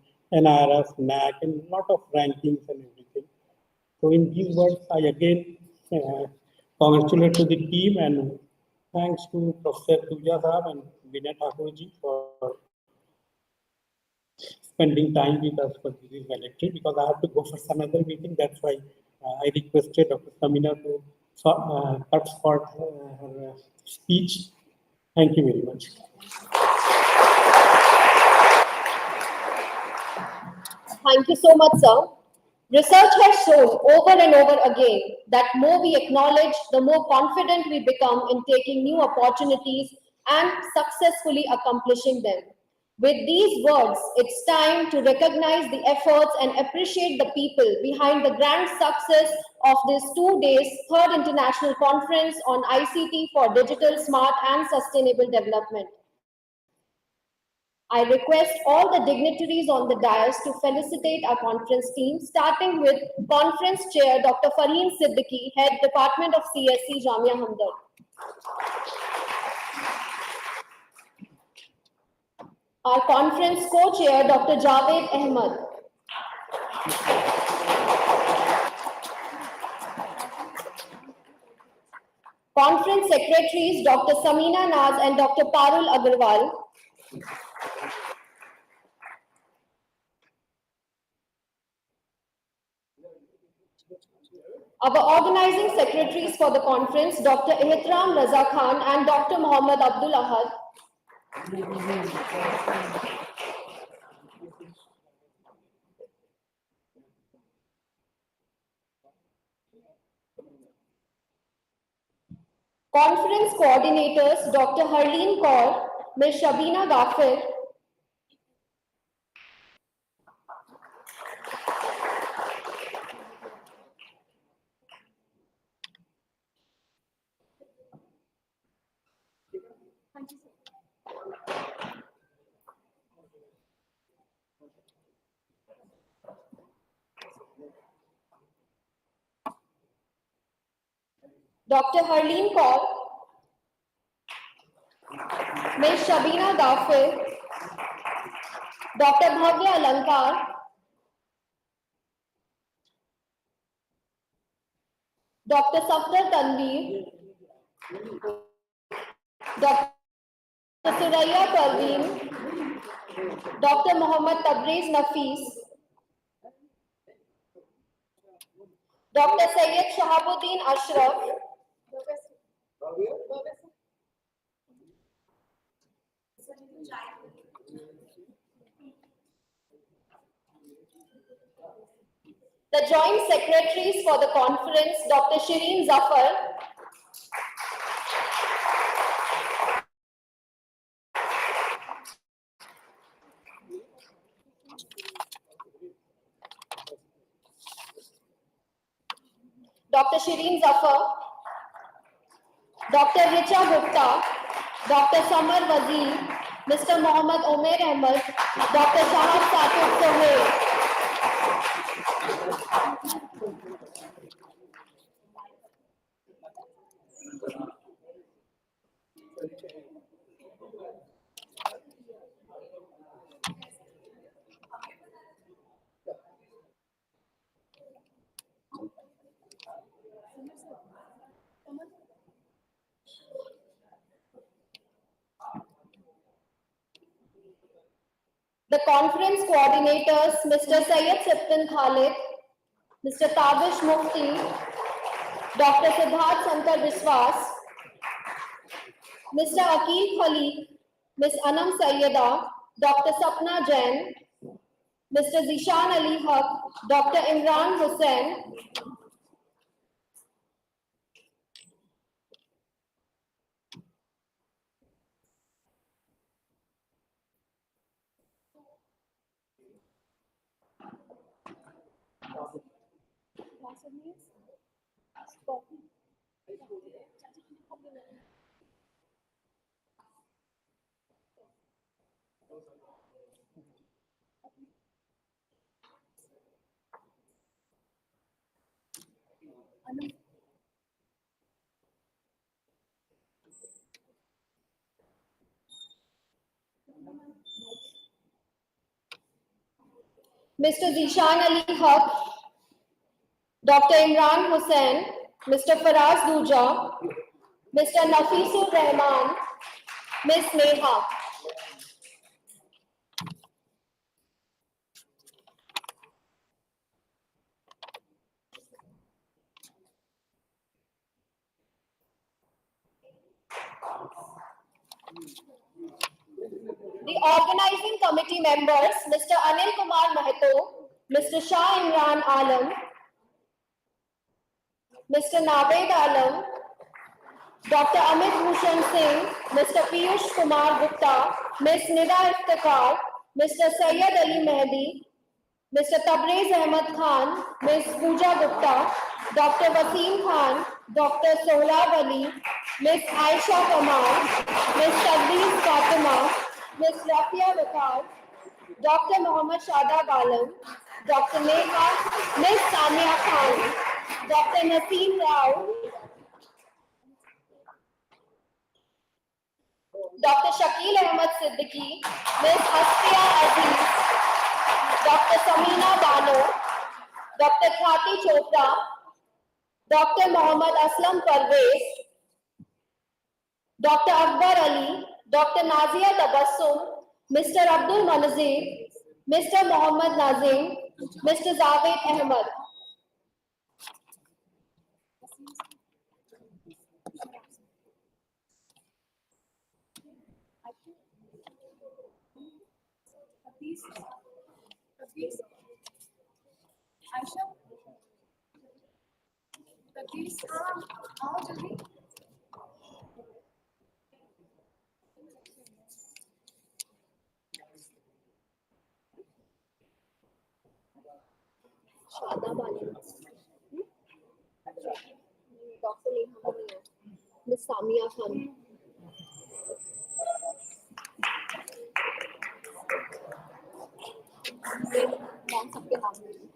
Speaker 9: NIRF, NAC, and a lot of rankings and everything. So in these words, I again congratulate to the team, and thanks to Professor Duja Sahab and Vinay Thakurji for spending time with us for this electric, because I have to go for some other meeting. That's why I requested Dr. Samina to cut short her speech. Thank you very much.
Speaker 3: Thank you so much, sir. Research has shown over and over again that more we acknowledge, the more confident we become in taking new opportunities and successfully accomplishing them. With these words, it's time to recognize the efforts and appreciate the people behind the grand success of this 2 days third international conference on ICT for digital, smart and sustainable development. I request all the dignitaries on the dais to felicitate our conference team, starting with Conference Chair Dr. Fareen Siddiqui, Head Department of CSC, Jamia Hamdard. Our conference co-chair Dr. Javed Ahmed. Conference secretaries Dr. Samina Naz and Dr. Parul Agarwal. Our organizing secretaries for the conference, Dr. Ihtiram Raza Khan and Dr. Muhammad Abdul Ahad. Conference coordinators, Dr. Harleen Kaur, Ms. Shabina Ghafir, Dr. Harleen Kaur, Ms. Shabina Ghafir, Dr. Bhavya Alankar, Dr. Safdar Tanveer, Dr. Suraya Parveen, Dr. Muhammad Tabriz Nafis, Dr. Sayyid Shahabuddin Ashraf, the joint secretaries for the conference, Dr. Shireen Zafar, Dr. Shireen Zafar, Dr. Richa Gupta, Dr. Samar Wazir, Mr. Mohammad Omer Ahmed, Dr. Shahab Satib Sohail. The conference coordinators, Mr. Syed Siptan Khalid, Mr. Tabish Mufti, Dr. Siddharth Sankar Biswas, Mr. Akil Khalik, Ms. Anam Sayyeda, Dr. Sapna Jain, Mr. Zishan Ali Haq, Dr. Imran Hussain, Mr. Zishan Ali Haq, Dr. Imran Hussain, Mr. Faraz Duja, Mr. Nafisur Rahman, Ms. Neha. The organizing committee members, Mr. Anil Kumar Mahato, Mr. Shah Imran Alam, Mr. Naved Alam, Dr. Amit Bhushan Singh, Mr. Piyush Kumar Gupta, Ms. Nida Iftikhar, Mr. Syed Ali Mehdi, Mr. Tabriz Ahmad Khan, Ms. Pooja Gupta, Dr. Wasim Khan, Dr. Sohrab Ali, Ms. Aisha Kamal, Ms. Tabriz Fatima, Ms. Rafia Waqar, Dr. Mohammad Shadab Alam, Dr. Neha, Ms. Sania Khan, Dr. Naseem Rao, Dr. Shakil Ahmad Siddiqui, Ms. Asfiya Aziz, Dr. Samina Bano, Dr. Khati Chopra, Dr. Mohammad Aslam Parvez, Dr. Akbar Ali, Dr. Nazia Tabassum, Mr. Abdul Manazir, Mr. Mohammad Nazim, Mr. Javed Ahmad. Dr. Neha, Ms. Samia Khan. कौन सबके नाम है?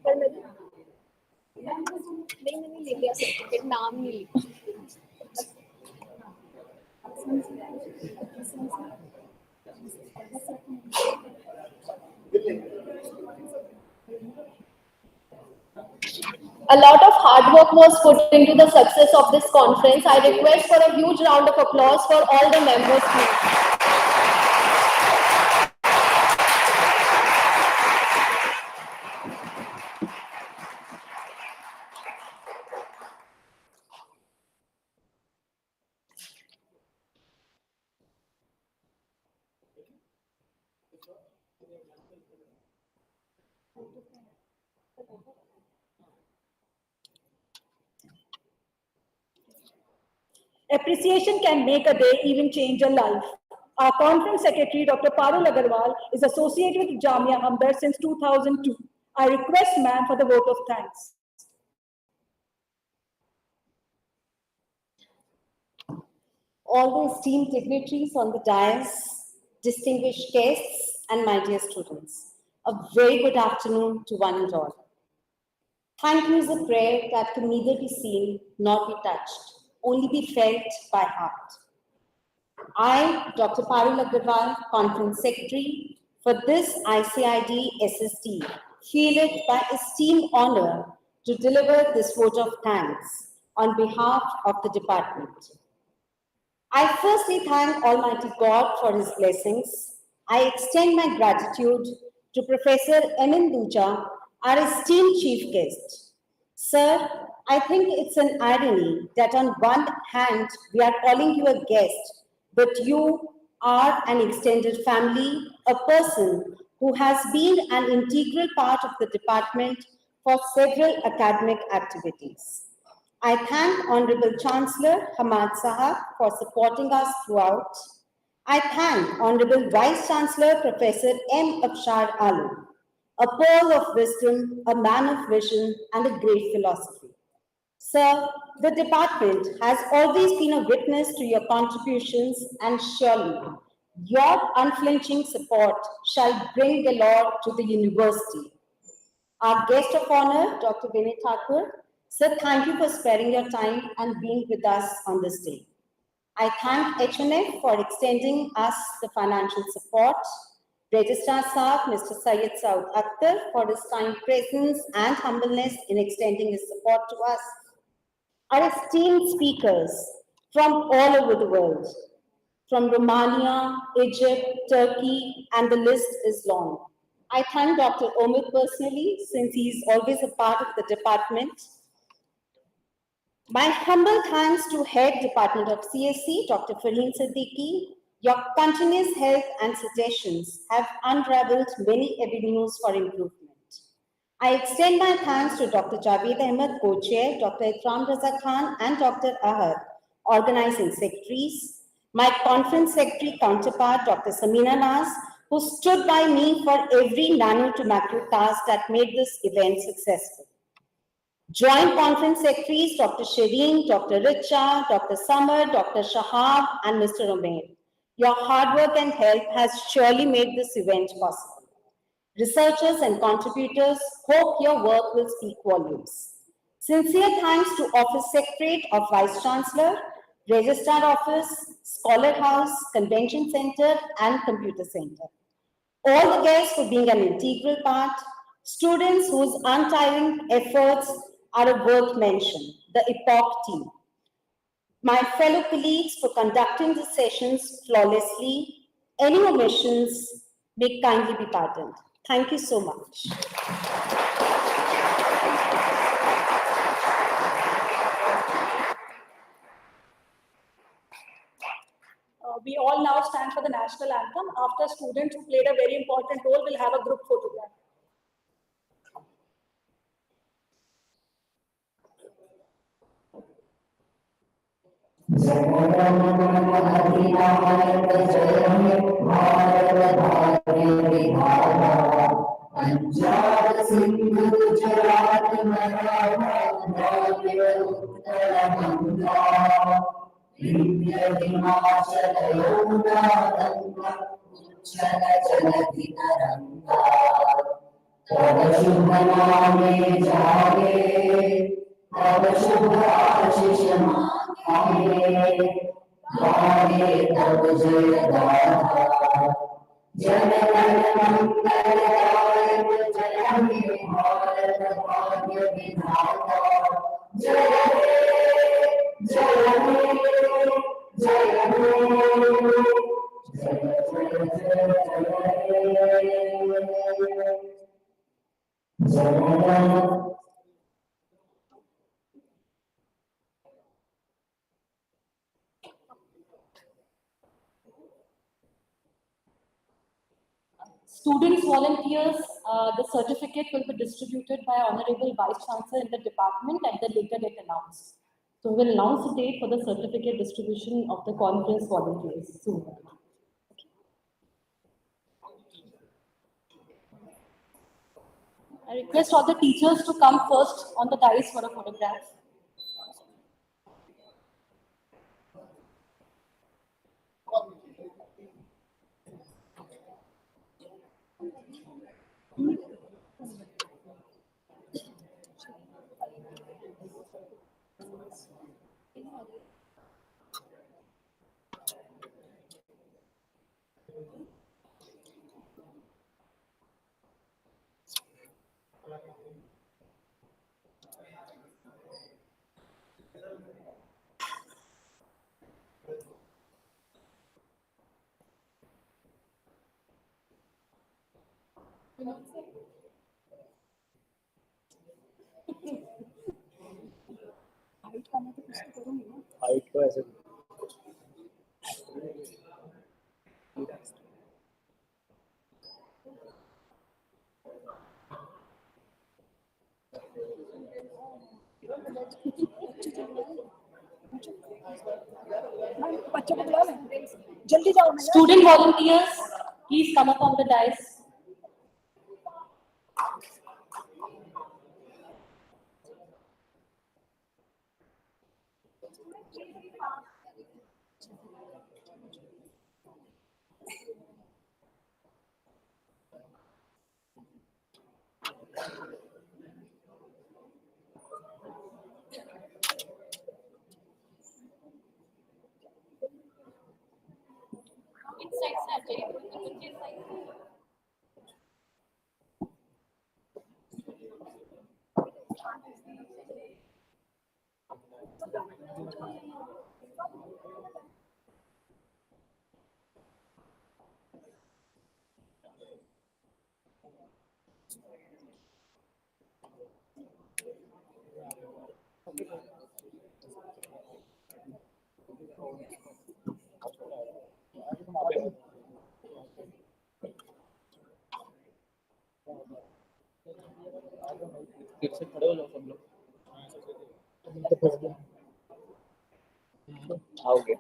Speaker 3: पर मैंने ले लिया certificate, नाम नहीं लिखा. A lot of hard work was put into the success of this conference. I request for a huge round of applause for all the members, please.
Speaker 2: Appreciation can make a day, even change a life. Our conference secretary, Dr. Parul Agarwal, is associated with Jamia Hamdard since 2002. I request ma'am for the vote of thanks.
Speaker 8: All the esteemed dignitaries on the dais, distinguished guests, and my dear students, a very good afternoon to one and all. Thank you is a prayer that can neither be seen nor be touched, only be felt by heart. I, Dr. Parul Agarwal, Conference Secretary for this ICID SST, feel it by esteemed honor to deliver this vote of thanks on behalf of the department. I firstly thank Almighty God for His blessings. I extend my gratitude to Professor Emin Duja, our esteemed chief guest. Sir, I think it's an irony that on one hand, we are calling you a guest, but you are an extended family, a person who has been an integral part of the department for several academic activities. I thank Honorable Chancellor Hamad Sahab for supporting us throughout. I thank Honorable Vice Chancellor Professor M. Afshar Alam, a pearl of wisdom, a man of vision, and a great philosophy. Sir, the department has always been a witness to your contributions, and surely your unflinching support shall bring the Lord to the university. Our guest of honor, Dr. Vinay Thakur, sir, thank you for sparing your time and being with us on this day. I thank HNF for extending us the financial support. Registrar Sahab, Mr. Syed Saud Akhtar, for his kind presence and humbleness in extending his support to us. Our esteemed speakers from all over the world, from Romania, Egypt, Turkey, and the list is long. I thank Dr. Omid personally, since he's always a part of the department. My humble thanks to Head Department of CSC, Dr. Farheen Siddiqui. Your continuous help and suggestions have unraveled many avenues for improvement. I extend my thanks to Dr. Javed Ahmed, co-chair, Dr. Ikram Raza Khan, and Dr. Ahad, organizing secretaries. My conference secretary counterpart, Dr. Samina Naz, who stood by me for every nano to macro task that made this event successful. Joint conference secretaries, Dr. Shireen, Dr. Richa, Dr. Samar, Dr. Shahab, and Mr. Umair. Your hard work and help has surely made this event possible. Researchers and contributors, hope your work will speak volumes. Sincere thanks to Office Secretariat of Vice Chancellor, Registrar Office, Scholar House, Convention Center, and Computer Center. All the guests for being an integral part, students whose untiring efforts are worth mention, the Epoch team. My fellow colleagues for conducting the sessions flawlessly. Any omissions may kindly be pardoned. Thank you so much.
Speaker 2: We all now stand for the national anthem. After students who played a very important role will have a group photograph. Students, volunteers, the certificate will be distributed by Honorable Vice Chancellor in the department at the later date announced. So we will announce the date for the certificate distribution of the conference volunteers soon. I request all the teachers to come first on the dais for a photograph. Student volunteers, please come up on the dais.
Speaker 4: फिर से खड़े हो जाओ सब लोग। आओगे।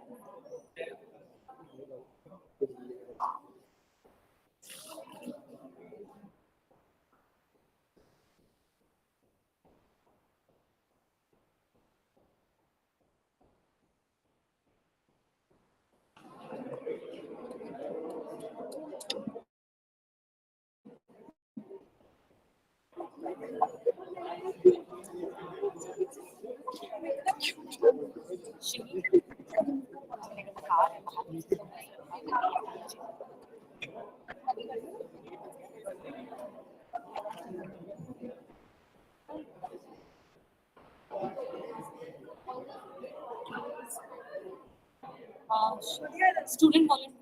Speaker 5: Student volunteer.